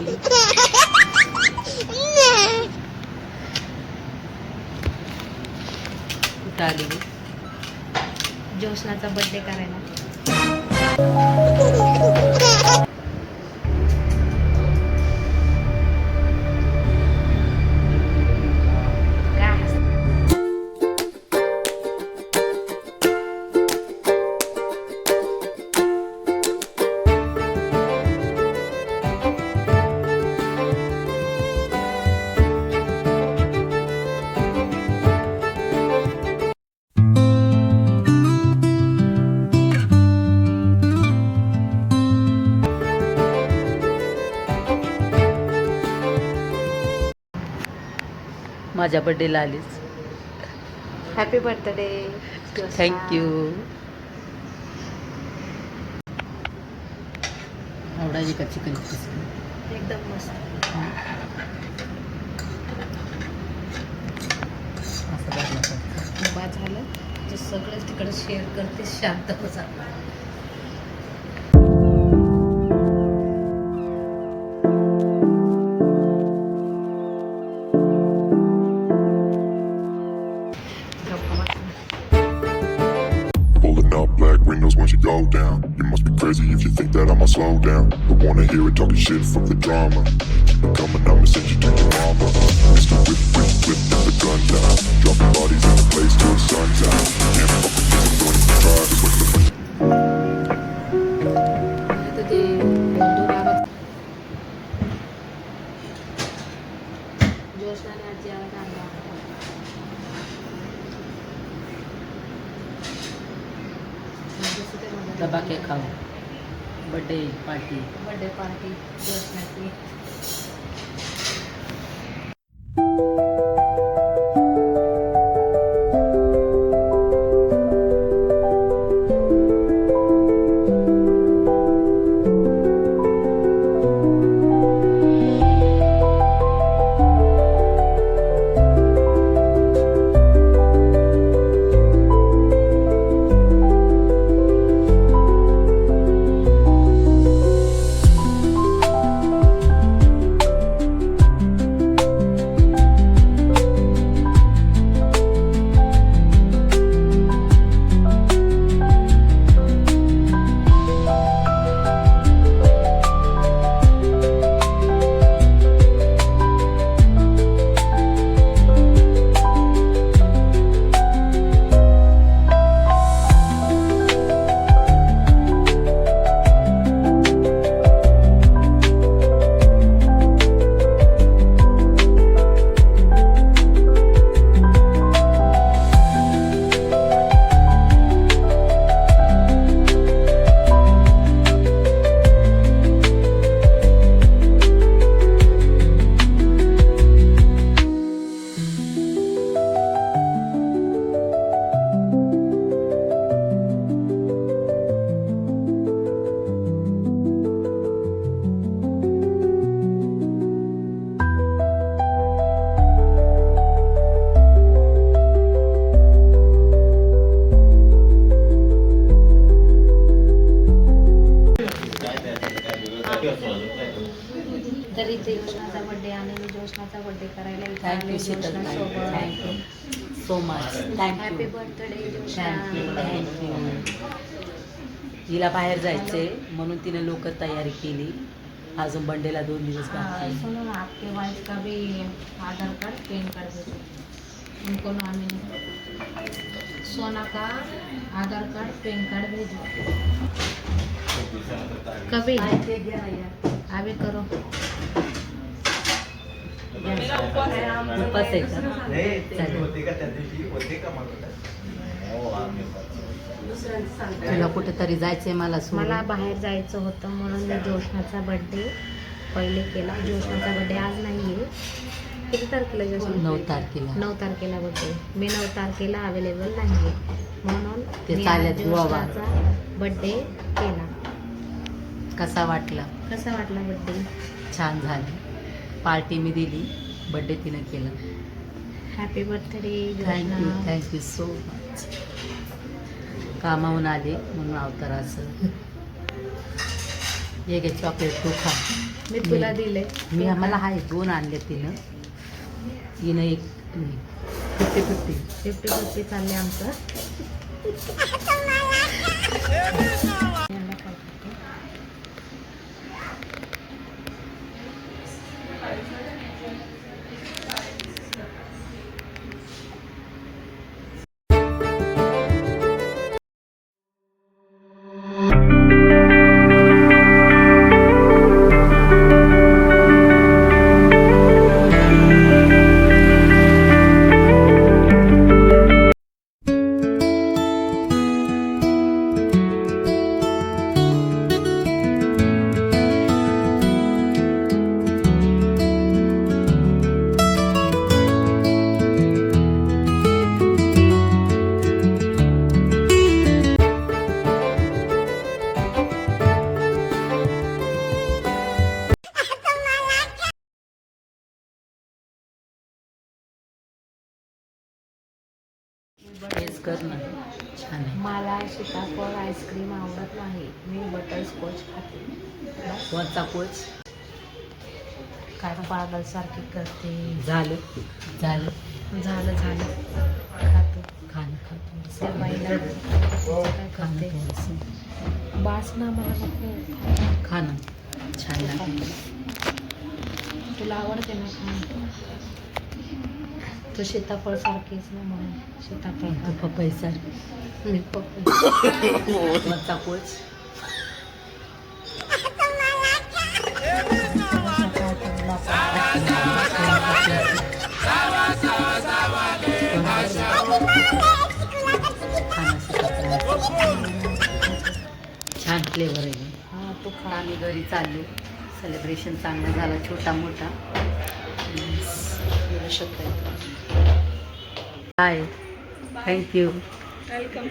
कुठं आली जोशनाचा बर्थडे करायला. माझ्या बर्थडेला आलीच. Happy birthday. थँक्यू. आवडायची का चिकन? एकदम मस्त. बा झालं तर सगळं तिकडे शेअर करते. शांत बसा. Black windows once you go down. You must be crazy if you think that I'ma slow down. Don't wanna hear it talking shit from the drama. Keep it coming, I'ma send you to your mama. Mr. Whip, never gun down. Dropping bodies in the place till the sun's out. Can't fuck with this, I'm going to try. What's the fun? डबा के खाऊ. Birthday party. Birthday party जोशनाची. तरी ते जोशनाचा birthday आणि मी जोशनाचा बर्थडे करायला thank you Sheetal. Thank you so much. Happy thank you. Birthday thank you. Joshna. Thank you. हिला बाहेर जायचंय म्हणून तिने लोक तयारी केली. अजून बर्थडेला 2 दिवस बाकी आहे. सुनो ना, आपके वाइफ का भी आधार कार्ड पैन कार्ड भेजो उनको. नाम सोना का आधार कार्ड पैन कार्ड भेजो. कभी अभी करो. उपास आहे का? तुला कुठेतरी जायचंय? मला बाहेर जायचं होतं म्हणून मी जोशनाचा बर्थडे पहिले केला. जोशनाचा बर्थडे आज नाही आहे. किती तारखेला जोशना? 9 तारखेला. 9 तारखेला बर्थडे. मी 9 तारखेला अवेलेबल नाही आहे म्हणून ते मी चालत गोवा. जोशनाचा बर्थडे केला. कसा वाटला बर्थडे? छान झालं. पार्टी मी दिली, बर्थडे तिनं केला. Happy birthday. Thank you so much. कामाहून आले म्हणून अवतार असं. हे घे चॉकलेट तू खा. मी तुला दिले. मी आम्हाला आहे 2 आणले तिनं. हिनं एक 50-50. 50-50 चालले आमचं. टेस्ट कर ना, छान आहे. मला सीताफळ आईस्क्रीम आवडत नाही. मी बटरस्कॉच खाते. कोणचा कोच? काय पागलसारखी करते. झालं झालं झालं खातो. खाणं खातो त्या बाईला काय खाणं करते. थोडंसं बास ना मला नको. खाणं छान लागतं. तुला आवडते ना खाणं. तू सीताफळ सारखीच ना म्हणून सीताफळ तू खा. पपईचा मी पपई. कोणचा कोच? छान फ्लेवर आहे. हा तू खा. आम्ही घरी चाललो. सेलिब्रेशन चांगला झाला, छोटा मोठा. मिळू शकता. Bye, thank you. वेलकम.